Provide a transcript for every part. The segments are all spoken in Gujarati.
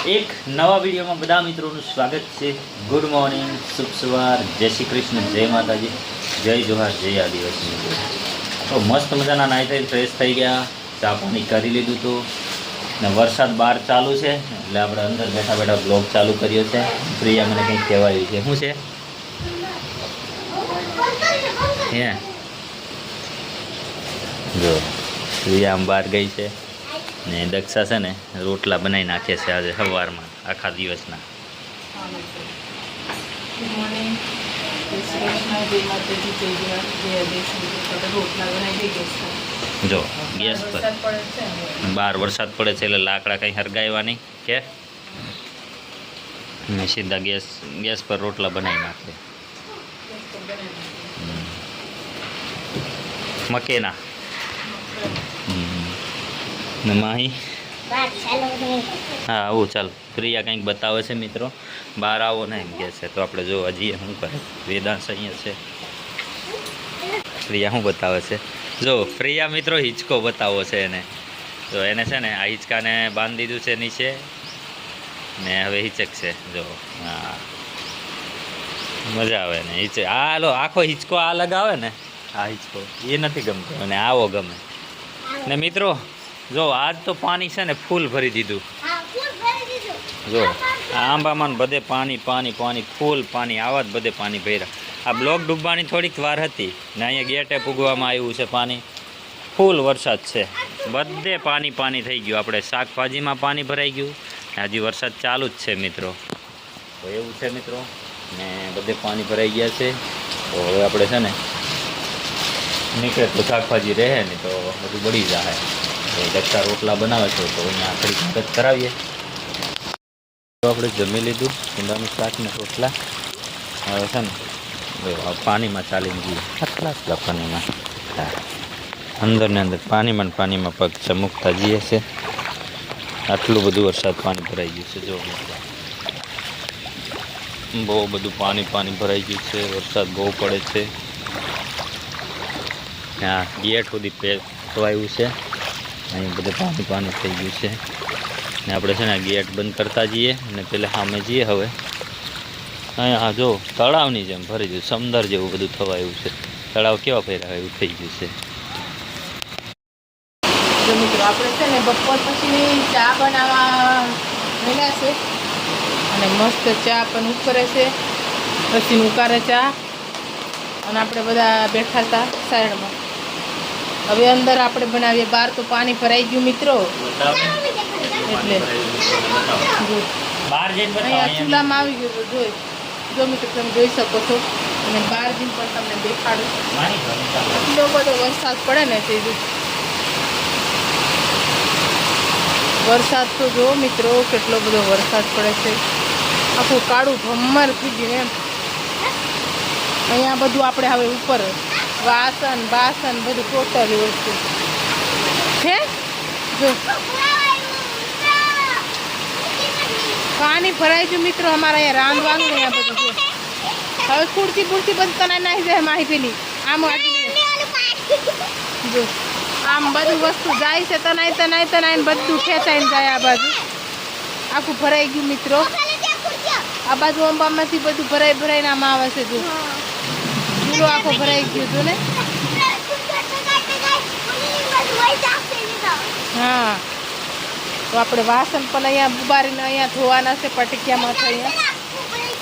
એક નવા વિડીયોમાં બધા મિત્રોનું સ્વાગત છે। ગુડ મોર્નિંગ, શુભ સવાર, જય શ્રી કૃષ્ણ, જય માતાજી, જય જોહાર, જય આદિવાસી મિત્રો। તો મસ્ત મજાના નાહી થઈ ફ્રેશ થઈ ગયા, ચા પાણી કરી લીધું હતું ને વરસાદ બહાર ચાલુ છે એટલે આપણે અંદર બેઠા બેઠા બ્લોગ ચાલુ કર્યો છે। પ્રિયા મને કંઈક કહેવાયું છે, શું છે હે જો પ્રિયા આમ બહાર ગઈ છે ને દક્ષા છે ને રોટલા બનાવી નાખે છે આજે સવારમાં આખા દિવસના। જો ગેસ પર બહાર વરસાદ પડે છે એટલે લાકડા કંઈ હરગાવ્યા નહીં કે સીધા ગેસ પર રોટલા બનાવી નાખે મકેના ને માહી હા આવું ચાલો। પ્રિયા કંઈક બતાવે છે મિત્રો, બહાર આવો ને એમ કહે છે, તો આપણે જોવા જઈએ શું કરે। વેદાંશ અહીંયા છે, પ્રિયા શું બતાવે છે જો પ્રિયા મિત્રો હિંચકો બતાવો છે એને। જો એને છે ને આ હિંચકાને બાંધી દીધું છે નીચે ને હવે હિંચક છે જો હા મજા આવે ને હિંચક આ લો આખો હિંચકો આ લગાવે ને આ હિંચકો એ નથી ગમતો અને આવો ગમે ને મિત્રો। જો આજ તો પાણી છે ને ફૂલ ભરી દીધું, જો આંબામાં બધે પાણી પાણી પાણી ફૂલ પાણી આવા જ બધે પાણી ભર્યા। આ બ્લોક ડૂબવાની થોડીક વાર હતી ને અહીંયા ગેટે પૂગવામાં આવ્યું છે પાણી, ફૂલ વરસાદ છે, બધે પાણી પાણી થઈ ગયું। આપણે શાકભાજીમાં પાણી ભરાઈ ગયું ને હજી વરસાદ ચાલુ જ છે મિત્રો, તો એવું છે મિત્રો ને બધે પાણી ભરાઈ ગયા છે। તો હવે આપણે છે ને નીકળે તો શાકભાજી રહે ને તો બધું બળી જાય। દક્ષા રોટલા બનાવે છે તો અહીંયા થોડીક મદદ કરાવીએ। તો આપણે જમી લીધું ઈંડાનું શાક ને રોટલા, હવે છે ને પાણીમાં ચાલીને જઈએ આટલા પાણીમાં અંદર ને અંદર પાણીમાં પગ ચમકતા જઈએ છે। આટલું બધું વરસાદ પાણી ભરાઈ ગયું છે, જો બહુ બધું પાણી ભરાઈ ગયું છે, વરસાદ બહુ પડે છે। હા ગેટ સુધી પેવાયું છે, અહીં બધે પાણી થઈ ગયું છે ને આપણે છે ને ગેટ બંધ કરતા જઈએ અને પેલા સામે જઈએ। હવે અહીંયા જો તળાવની જેમ ભરી ગયું, સમંદર જેવું બધું થવાયું છે, તળાવ કેવા ફેરા એવું થઈ ગયું છે। મિત્રો આપણે છે ને બપોર પછી ચા બનાવવા મળ્યા છે અને મસ્ત ચા પણ ઉકળે છે, પછી ઉકાળે ચા અને આપણે બધા બેઠા હતા સાઈડમાં। હવે અંદર આપણે બનાવીએ, બહાર તો પાણી ભરાઈ ગયું મિત્રો, એટલે અહીંયા ચૂલામાં આવી ગયું જોઈ જો મિત્રો તમે જોઈ શકો છો અને બહાર જઈને પણ તમને દેખાડું એટલો બધો વરસાદ પડે ને તે વરસાદ તો જો મિત્રો કેટલો બધો વરસાદ પડે છે, આખું કાળું ભમર થઈ ગયું એમ। અહીંયા બધું આપણે હવે ઉપર વાસણ બાસણ બધું ટોટલી વસ્તુ છે જો પાણી ભરાઈ ગયું મિત્રો અમારે અહીંયા રાંધવાનું ને અહીંયા બધું છે। હવે ખુરશી બધું તને નાખી જાય માહી પેલી આમ જો આમ બધું વસ્તુ જાય છે, તનાય બધું ખેંચાઈને જાય। આ બાજુ આખું ભરાઈ ગયું મિત્રો, આ બાજુ અંબામાંથી બધું ભરાઈને આમ આવે છે, જો ચૂલો આખો ભરાઈ ગયો હતો ને। હા તો આપણે વાસણ પણ અહીંયા ઉબારીને અહીંયા ધોવાના છે પટકિયામાં છે અહીંયા।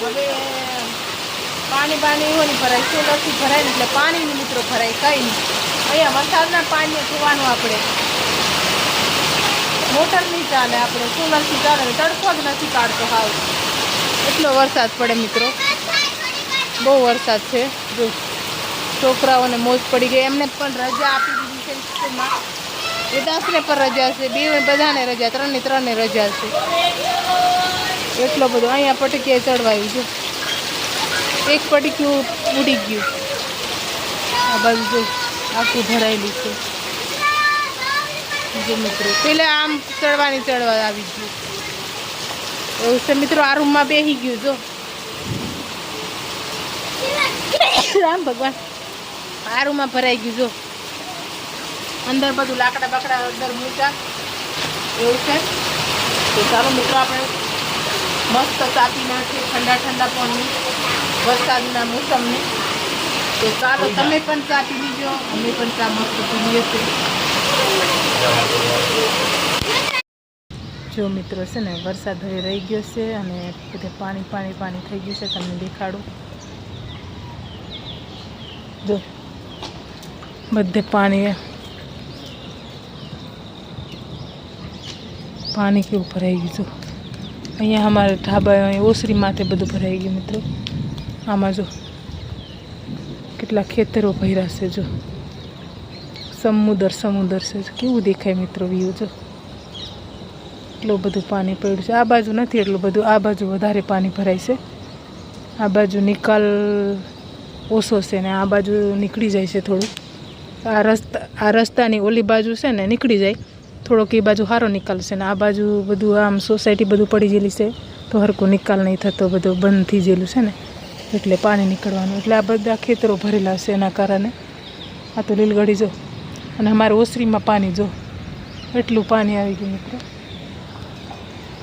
હવે પાણી હોય ને ભરાય, સોલરથી ભરાય ને એટલે પાણીનું મિત્રો ભરાય કંઈ નહીં। અહીંયા વરસાદના પાણીને ધોવાનું આપણે મોટર નહીં ચાલે, આપણે સોલરથી ચાલે, તડકો જ નથી કાઢતો હાવ, એટલો વરસાદ પડે મિત્રો, બહુ વરસાદ છે। જો છોકરાઓને મોજ પડી ગઈ, એમને પણ રજા આપી દીધી છે સ્કૂલમાં, વેદાંશને પણ રજા છે, બધાને રજા, ત્રણે રજા છે। એટલો બધો અહીંયા પટકીએ ચડવાયું છે, એક પટકીયું ઉડી ગયું, આ બાજુ જો આખું ભરાયેલું છે જો મિત્રો, પેલા આમ ચડવા આવી ગયું એવું છે મિત્રો। આ રૂમમાં બેસી ગયું જો રામ ભગવાન, આ રૂમમાં ભરાઈ ગયું જો, અંદર બધું લાકડા બાકડા અંદર મૂક્યા એવું છે। તો ચાલો મિત્રો આપણે મસ્ત ચાપી નાખે ઠંડા ઠંડા પાણી વરસાદના મોસમની. તો ચાલો તમે પણ ચા પી લીજો, અમે પણ ચા મસ્ત પી લઈએ છીએ. જો મિત્રો છે ને વરસાદ હવે રહી ગયો છે અને બધે પાણી પાણી પાણી થઈ ગયું છે. તમને દેખાડું, જો બધે પાણી પાણી કેવું ભરાઈ ગયું છે. અહીંયા અમારે ઢાબા ઓસરી માથે બધું ભરાઈ ગયું મિત્રો. આમાં જો કેટલા ખેતરો ભર્યા છે. જો સમુદ્ર છે. કેવું દેખાય મિત્રો વ્યૂ. જો એટલું બધું પાણી પડ્યું છે. આ બાજુ નથી એટલું બધું, આ બાજુ વધારે પાણી ભરાય છે. આ બાજુ નિકાલ ઓછો છે ને આ બાજુ નીકળી જાય છે થોડું. આ રસ્તાની ઓલી બાજુ છે ને નીકળી જાય થોડોક, એ બાજુ સારો નિકાલ છે ને આ બાજુ બધું આમ સોસાયટી બધું પડી ગયેલી છે તો હરકો નિકાલ નહીં થતો, બધું બંધ થઈ ગયેલું છે ને એટલે પાણી નીકળવાનું. એટલે આ બધા ખેતરો ભરેલા છે એના કારણે. આ તો લીલગઢી જો, અને અમારે ઓસરીમાં પાણી જો એટલું પાણી આવી ગયું મિત્રો.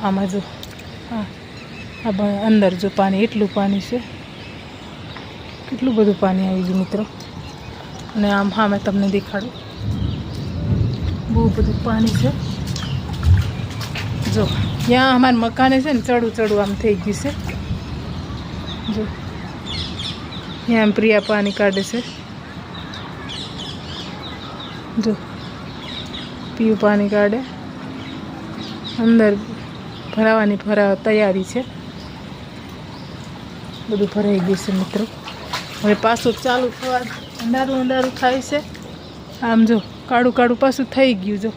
આમાં જો આ અંદર જો પાણી, એટલું પાણી છે, કેટલું બધું પાણી આવી ગયું મિત્રો. અને આમ હા મેં તમને દેખાડું, બહુ બધું પાણી છે. જો ત્યાં અમારા મકાને છે ને ચડું આમ થઈ ગયું છે. જો ત્યાં પ્રિયા પાણી કાઢે છે. જો પીવું પાણી કાઢે, અંદર ભરાવાની તૈયારી છે. બધું ભરાઈ ગયું છે મિત્રો. હવે પાછું ચાલુ થવા અંધારું થાય છે. આમ જો કાળું પાછું થઈ ગયું. જો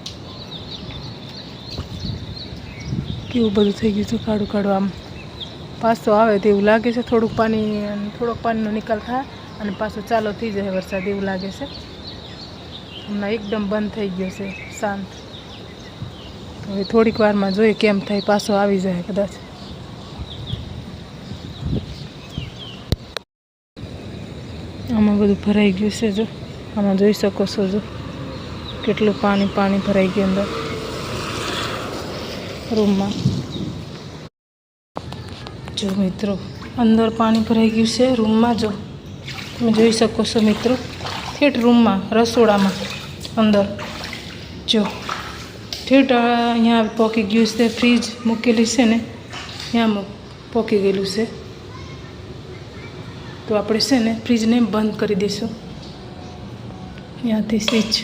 કેવું બધું થઈ ગયું છે કાળું. આમ પાછો આવે તેવું લાગે છે. થોડોક પાણીનો નિકાલ થાય અને પાછો ચાલુ થઈ જાય વરસાદ એવું લાગે છે. હમણાં એકદમ બંધ થઈ ગયો છે, શાંત. હવે થોડીક વારમાં જોઈએ કેમ થાય, પાછો આવી જાય કદાચ. આમાં બધું ભરાઈ ગયું છે. જો આમાં જોઈ શકો છો, જો કેટલું પાણી ભરાઈ ગયું અંદર રૂમમાં. જો મિત્રો અંદર પાણી ભરાઈ ગયું છે રૂમમાં. જો તમે જોઈ શકો છો મિત્રો, ઠેઠ રૂમમાં રસોડામાં અંદર જો ઠેઠ અહીંયા પોકી ગયું છે. ફ્રીજ મૂકેલી છે ને ત્યાં પોકી ગયેલું છે. તો આપણે છે ને ફ્રીજને બંધ કરી દઈશું. ત્યાંથી સ્વિચ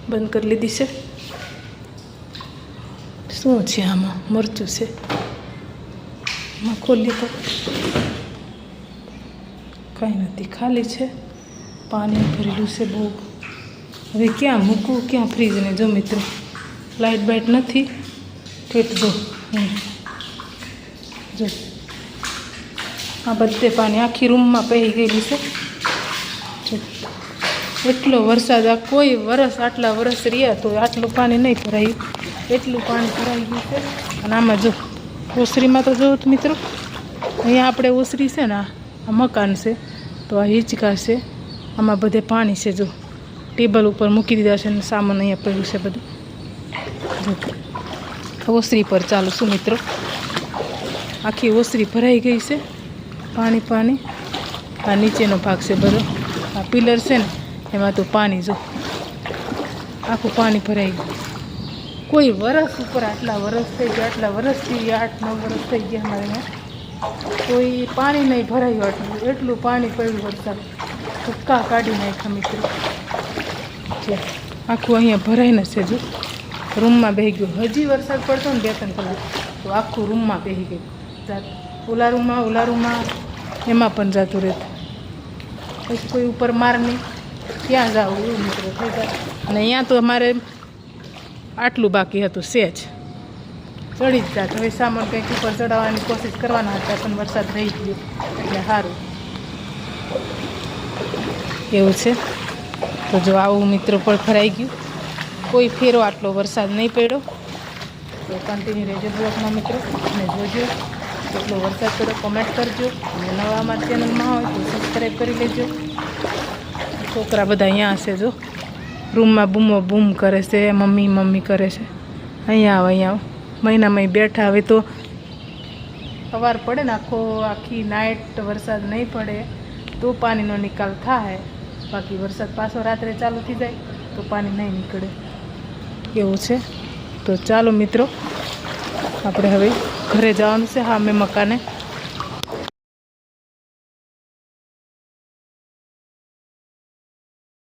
બંધ કરી લીધી છે. શું છે આમાં? મરચું છે. આમાં ખોલીએ તો કાંઈ નથી, ખાલી છે. પાણી ભરેલું છે બહુ. હવે ક્યાં મૂકવું, ક્યાં ફ્રીજને? જો મિત્રો લાઇટ બાઇટ નથી. ઠેઠ જો આ બધે પાણી આખી રૂમમાં પહેરી ગયેલું છે. જો એટલો વરસાદ, આ કોઈ આટલા વરસ રહ્યા તો આટલું પાણી નહીં ભરાયું, એટલું પાણી ભરાઈ ગયું છે. અને આમાં જો ઓસરીમાં તો જો મિત્રો, અહીંયા આપણે ઓસરી છે ને આ મકાન છે તો આ હિંચકા છે, આમાં બધે પાણી છે. જો ટેબલ ઉપર મૂકી દીધા છે ને સામાન અહીંયા પડ્યું છે બધું. જો ઓસરી પર ચાલો શું મિત્રો, આખી ઓસરી ભરાઈ ગઈ છે. પાણી. આ નીચેનો ભાગ છે બધો, આ પિલર છે ને એમાં તો પાણી જો આખું પાણી ભરાઈ ગયું. કોઈ વરસ ઉપર આટલા વરસ થઈ ગયા, આટલા વરસથી 8-9 વરસ થઈ ગયા અમારે અહીંયા કોઈ પાણી નહીં ભરાયું. એટલું પાણી પડ્યું વરસાદ, ભૂક્કા કાઢી નાખ્યા મિત્રો. જે આખું અહીંયા ભરાઈને છે. જો રૂમમાં બેસી ગયું. હજી વરસાદ પડતો ને 2-3 કલાક તો આખું રૂમમાં બેસી ગયું. ઓલા રૂમમાં એમાં પણ જતું રહેતું. પછી કોઈ ઉપર માર નહીં, ક્યાં જાવ એવું મિત્રો થઈ જાય. અને અહીંયા તો અમારે આટલું બાકી હતું, સેજ ચડી જ જાત. હવે સામાન કંઈક ઉપર ચડાવવાની કોશિશ કરવાના હતા પણ વરસાદ રહી ગયો એટલે સારું એવું છે. તો જો આવું મિત્રો પણ ભરાઈ ગયું. કોઈ ફેરો આટલો વરસાદ નહીં પડ્યો. તો કન્ટિન્યુ રહેજો બ્લોગમાં મિત્રો અને જોજો કેટલો વરસાદ પડ્યો. કોમેન્ટ કરજો અને નવા અમારી ચેનલમાં હોય તો સબસ્ક્રાઈબ કરી લેજો. છોકરા બધા અહીંયા હશે. જો રૂમમાં બૂમ કરે છે, મમ્મી કરે છે. અહીંયા આવો મહિનામાં બેઠા. હવે તો સવાર પડે ને આખી નાઇટ વરસાદ નહીં પડે તો પાણીનો નિકાલ થાય, બાકી વરસાદ પાછો રાત્રે ચાલુ થઈ જાય તો પાણી નહીં નીકળે એવું છે. તો ચાલો મિત્રો આપણે હવે ઘરે જવાનું છે. હા મેં મકાને